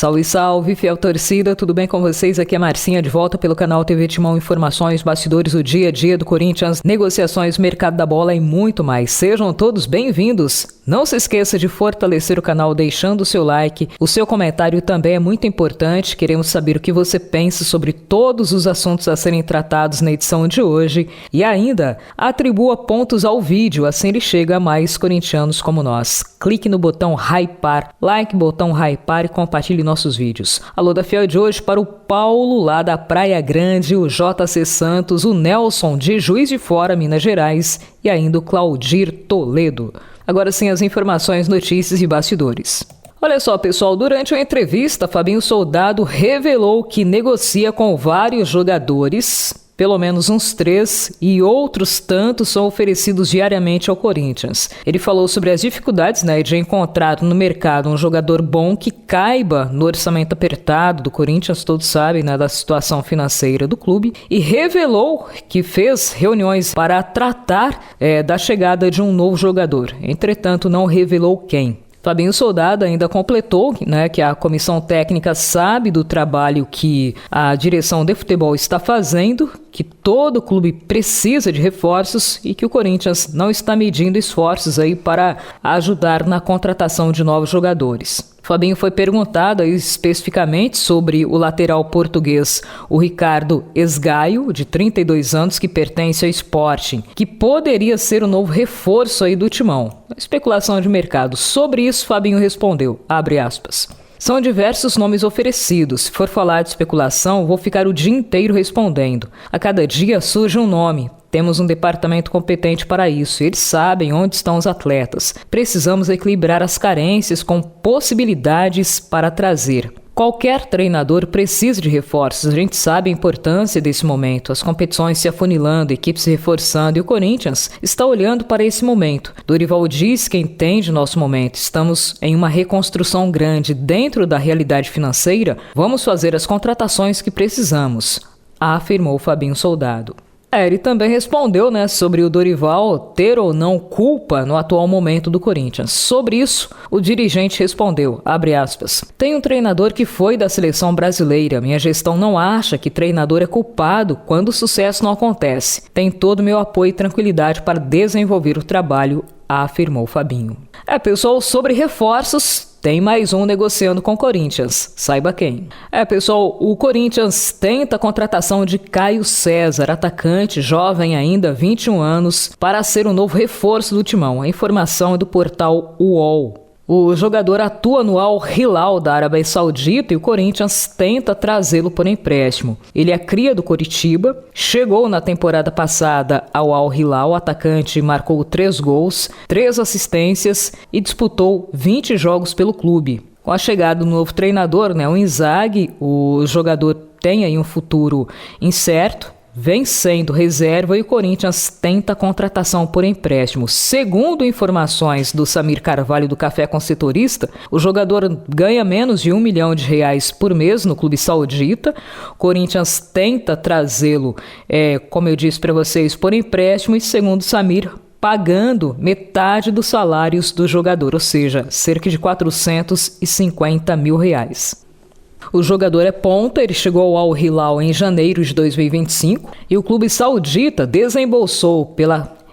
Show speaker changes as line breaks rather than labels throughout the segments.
Salve, salve, fiel torcida, tudo bem com vocês? Aqui é Marcinha, de volta pelo canal TV Timão, informações, bastidores do dia a dia do Corinthians, negociações, mercado da bola e muito mais. Sejam todos bem-vindos. Não se esqueça de fortalecer o canal deixando o seu like. O seu comentário também é muito importante. Queremos saber o que você pensa sobre todos os assuntos a serem tratados na edição de hoje. E ainda, atribua pontos ao vídeo, assim ele chega a mais corintianos como nós. Clique no botão hypar, like, botão hypar e compartilhe nossos vídeos. Alô da Fiel de hoje para o Paulo lá da Praia Grande, o JC Santos, o Nelson de Juiz de Fora, Minas Gerais e ainda o Claudir Toledo. Agora sim, as informações, notícias e bastidores. Olha só, pessoal, durante uma entrevista, Fabinho Soldado revelou que negocia com vários jogadores, pelo menos uns 3, e outros tantos são oferecidos diariamente ao Corinthians. Ele falou sobre as dificuldades, de encontrar no mercado um jogador bom que caiba no orçamento apertado do Corinthians, todos sabem, da situação financeira do clube, e revelou que fez reuniões para tratar da chegada de um novo jogador. Entretanto, não revelou quem. Fabinho Soldado ainda completou que a comissão técnica sabe do trabalho que a direção de futebol está fazendo, que todo clube precisa de reforços e que o Corinthians não está medindo esforços para ajudar na contratação de novos jogadores. Fabinho foi perguntado especificamente sobre o lateral português, o Ricardo Esgaio, de 32 anos, que pertence ao Sporting, que poderia ser o novo reforço do Timão. Especulação de mercado. Sobre isso, Fabinho respondeu, abre aspas. São diversos nomes oferecidos. Se for falar de especulação, vou ficar o dia inteiro respondendo. A cada dia surge um nome. Temos um departamento competente para isso. Eles sabem onde estão os atletas. Precisamos equilibrar as carências com possibilidades para trazer. Qualquer treinador precisa de reforços. A gente sabe a importância desse momento. As competições se afunilando, equipes se reforçando e o Corinthians está olhando para esse momento. Dorival diz que entende o nosso momento. Estamos em uma reconstrução grande. Dentro da realidade financeira, vamos fazer as contratações que precisamos, afirmou Fabinho Soldado. Ele também respondeu sobre o Dorival ter ou não culpa no atual momento do Corinthians. Sobre isso, o dirigente respondeu, abre aspas, tem um treinador que foi da seleção brasileira. Minha gestão não acha que treinador é culpado quando o sucesso não acontece. Tem todo o meu apoio e tranquilidade para desenvolver o trabalho, afirmou Fabinho. Pessoal, sobre reforços, tem mais um negociando com o Corinthians, saiba quem. Pessoal, o Corinthians tenta a contratação de Caio César, atacante, jovem ainda, 21 anos, para ser um novo reforço do Timão. A informação é do portal UOL. O jogador atua no Al Hilal da Arábia Saudita e o Corinthians tenta trazê-lo por empréstimo. Ele é cria do Coritiba, chegou na temporada passada ao Al Hilal, o atacante marcou 3 gols, 3 assistências e disputou 20 jogos pelo clube. Com a chegada do novo treinador, o Inzaghi, o jogador tem aí um futuro incerto, vem sendo reserva e o Corinthians tenta a contratação por empréstimo. Segundo informações do Samir Carvalho do Café com Setorista, o jogador ganha menos de R$1 milhão por mês no clube saudita. O Corinthians tenta trazê-lo, como eu disse para vocês, por empréstimo e, segundo Samir, pagando metade dos salários do jogador, ou seja, cerca de R$450 mil. O jogador é ponta, ele chegou ao Al Hilal em janeiro de 2025 e o clube saudita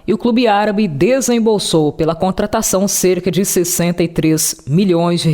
o clube árabe desembolsou pela contratação cerca de R$63 milhões,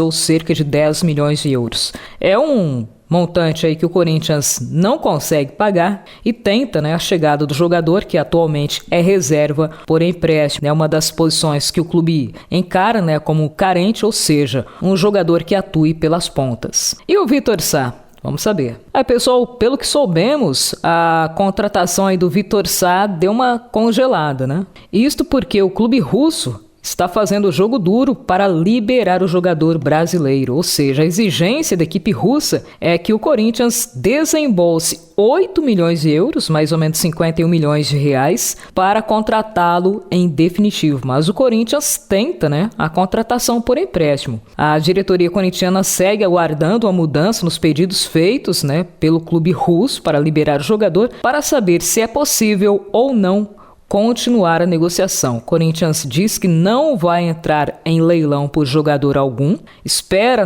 ou cerca de 10 milhões de euros. É um montante que o Corinthians não consegue pagar e tenta a chegada do jogador, que atualmente é reserva por empréstimo. É uma das posições que o clube encara como carente, ou seja, um jogador que atue pelas pontas. E o Vitor Sá? Vamos saber. Pessoal, pelo que soubemos, a contratação do Vitor Sá deu uma congelada, Isto porque o clube russo está fazendo o jogo duro para liberar o jogador brasileiro, ou seja, a exigência da equipe russa é que o Corinthians desembolse 8 milhões de euros, mais ou menos 51 milhões de reais, para contratá-lo em definitivo. Mas o Corinthians tenta a contratação por empréstimo. A diretoria corintiana segue aguardando a mudança nos pedidos feitos pelo clube russo para liberar o jogador, para saber se é possível ou não continuar a negociação. O Corinthians diz que não vai entrar em leilão por jogador algum, espera,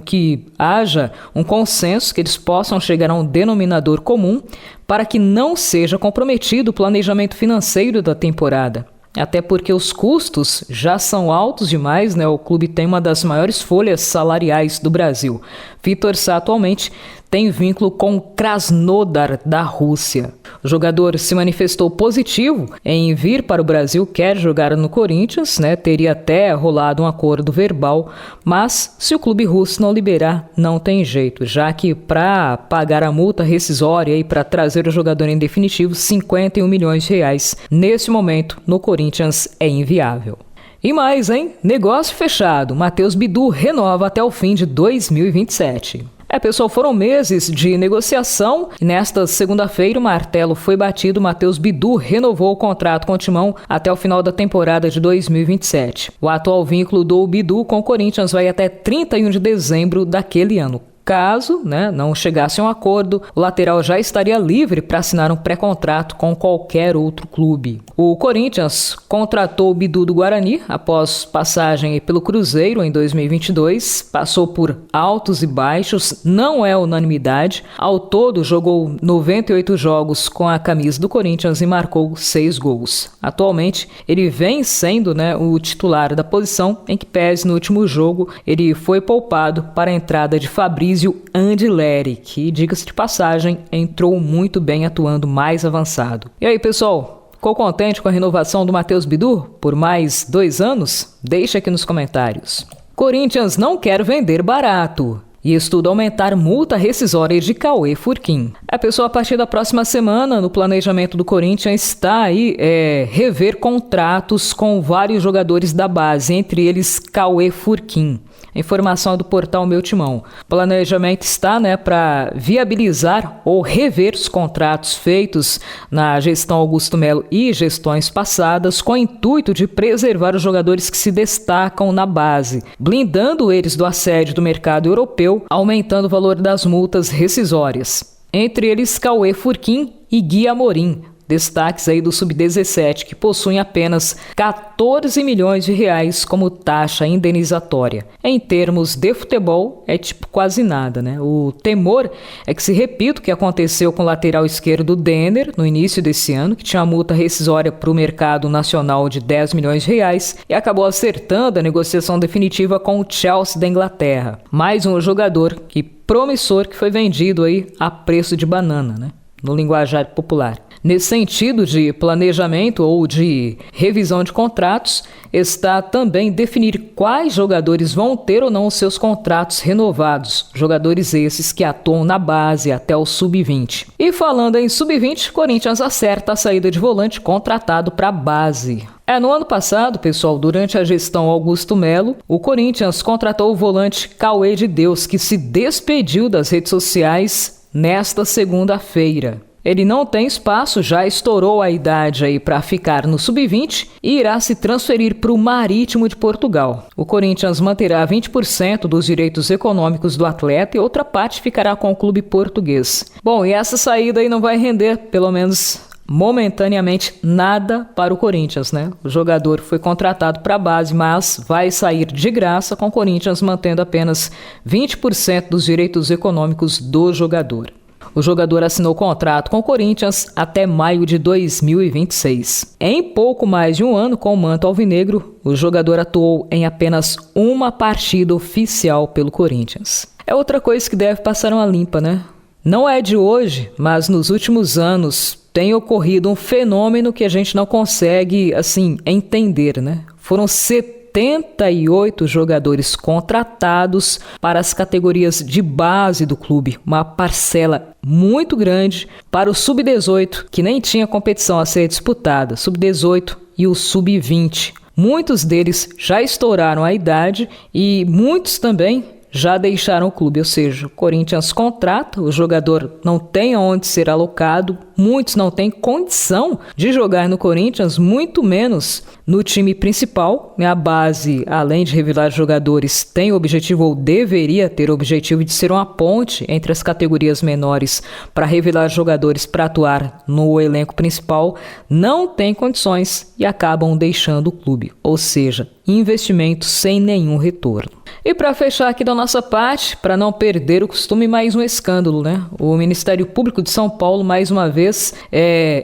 que haja um consenso, que eles possam chegar a um denominador comum para que não seja comprometido o planejamento financeiro da temporada. Até porque os custos já são altos demais, O clube tem uma das maiores folhas salariais do Brasil. Vitor Sá atualmente tem vínculo com o Krasnodar da Rússia. O jogador se manifestou positivo em vir para o Brasil, quer jogar no Corinthians, Teria até rolado um acordo verbal, mas se o clube russo não liberar, não tem jeito, já que para pagar a multa rescisória e para trazer o jogador em definitivo, 51 milhões de reais, nesse momento, no Corinthians é inviável. E mais, hein? Negócio fechado. Matheus Bidu renova até o fim de 2027. Pessoal, foram meses de negociação e nesta segunda-feira o martelo foi batido. Matheus Bidu renovou o contrato com o Timão até o final da temporada de 2027. O atual vínculo do Bidu com o Corinthians vai até 31 de dezembro daquele ano. Caso não chegasse a um acordo, o lateral já estaria livre para assinar um pré-contrato com qualquer outro clube. O Corinthians contratou o Bidu do Guarani após passagem pelo Cruzeiro em 2022. Passou por altos e baixos, não é unanimidade. Ao todo, jogou 98 jogos com a camisa do Corinthians e marcou 6 gols. Atualmente, ele vem sendo o titular da posição, em que pese no último jogo ele foi poupado para a entrada de Fabrício Andileri, que, diga-se de passagem, entrou muito bem atuando mais avançado. E aí, pessoal, ficou contente com a renovação do Matheus Bidu por mais 2 anos? Deixa aqui nos comentários. Corinthians não quer vender barato e estuda aumentar multa rescisória de Cauê Furquim. A partir da próxima semana, no planejamento do Corinthians, está aí rever contratos com vários jogadores da base, entre eles Cauê Furquim. Informação do portal Meu Timão. O planejamento está para viabilizar ou rever os contratos feitos na gestão Augusto Melo e gestões passadas, com o intuito de preservar os jogadores que se destacam na base, blindando eles do assédio do mercado europeu, aumentando o valor das multas rescisórias. Entre eles, Cauê Furquim e Gui Amorim, destaques aí do Sub-17, que possuem apenas 14 milhões de reais como taxa indenizatória. Em termos de futebol, é quase nada, O temor é que se repita o que aconteceu com o lateral esquerdo Denner no início desse ano, que tinha uma multa rescisória para o mercado nacional de 10 milhões de reais e acabou acertando a negociação definitiva com o Chelsea da Inglaterra. Mais um jogador promissor que foi vendido aí a preço de banana, no linguajar popular. Nesse sentido de planejamento ou de revisão de contratos, está também definir quais jogadores vão ter ou não os seus contratos renovados, jogadores esses que atuam na base até o Sub-20. E falando em Sub-20, Corinthians acerta a saída de volante contratado para a base. No ano passado, pessoal, durante a gestão Augusto Melo, o Corinthians contratou o volante Cauê de Deus, que se despediu das redes sociais nesta segunda-feira. Ele não tem espaço, já estourou a idade aí para ficar no Sub-20 e irá se transferir para o Marítimo de Portugal. O Corinthians manterá 20% dos direitos econômicos do atleta e outra parte ficará com o clube português. Bom, e essa saída aí não vai render, pelo menos momentaneamente, nada para o Corinthians, O jogador foi contratado para a base, mas vai sair de graça, com o Corinthians mantendo apenas 20% dos direitos econômicos do jogador. O jogador assinou contrato com o Corinthians até maio de 2026. Em pouco mais de um ano com o manto alvinegro, o jogador atuou em apenas uma partida oficial pelo Corinthians. É outra coisa que deve passar uma limpa, Não é de hoje, mas nos últimos anos tem ocorrido um fenômeno que a gente não consegue, entender, Foram 78 jogadores contratados para as categorias de base do clube, uma parcela muito grande para o Sub-18, que nem tinha competição a ser disputada, Sub-18 e o Sub-20. Muitos deles já estouraram a idade e muitos também já deixaram o clube, ou seja, o Corinthians contrata, o jogador não tem aonde ser alocado, muitos não têm condição de jogar no Corinthians, muito menos no time principal. A base, além de revelar jogadores, tem o objetivo ou deveria ter o objetivo de ser uma ponte entre as categorias menores para revelar jogadores para atuar no elenco principal, não tem condições e acabam deixando o clube, ou seja, investimento sem nenhum retorno. E para fechar aqui da nossa parte, para não perder o costume, mais um escândalo, né? O Ministério Público de São Paulo, mais uma vez,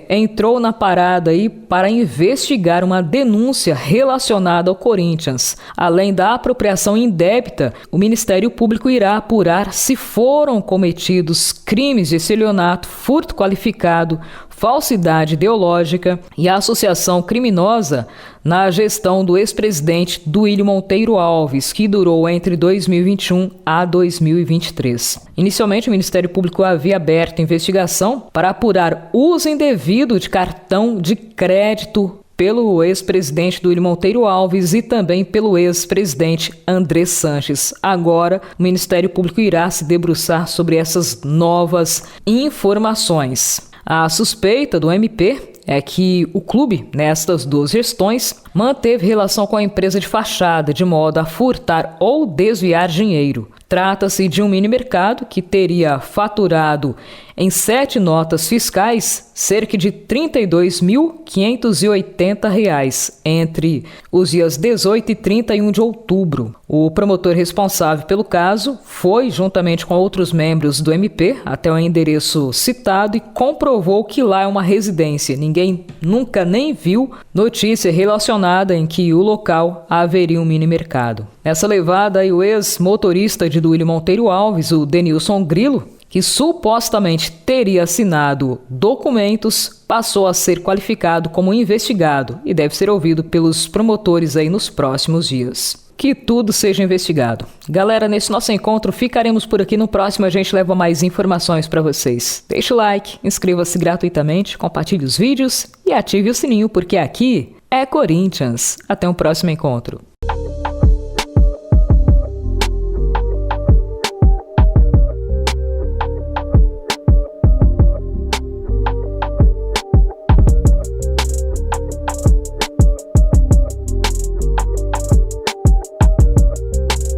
entrou na parada aí para investigar uma denúncia relacionada ao Corinthians. Além da apropriação indébita, o Ministério Público irá apurar se foram cometidos crimes de estelionato, furto qualificado, falsidade ideológica e associação criminosa na gestão do ex-presidente Duílio Monteiro Alves, que durou entre 2021 a 2023. Inicialmente, o Ministério Público havia aberto investigação para apurar uso indevido de cartão de crédito pelo ex-presidente Duílio Monteiro Alves e também pelo ex-presidente André Sanches. Agora, o Ministério Público irá se debruçar sobre essas novas informações. A suspeita do MP é que o clube, nestas duas gestões, manteve relação com a empresa de fachada, de modo a furtar ou desviar dinheiro. Trata-se de um mini-mercado que teria faturado em 7 notas fiscais cerca de R$ 32.580 entre os dias 18 e 31 de outubro. O promotor responsável pelo caso foi, juntamente com outros membros do MP, até o endereço citado e comprovou que lá é uma residência. Ninguém nunca nem viu notícia relacionada em que o local haveria um mini-mercado. Nessa levada, o ex-motorista de Duílio Monteiro Alves, o Denilson Grilo, que supostamente teria assinado documentos, passou a ser qualificado como investigado e deve ser ouvido pelos promotores aí nos próximos dias. Que tudo seja investigado. Galera, nesse nosso encontro ficaremos por aqui. No próximo a gente leva mais informações para vocês. Deixe o like, inscreva-se gratuitamente, compartilhe os vídeos e ative o sininho, porque aqui é Corinthians. Até um próximo encontro.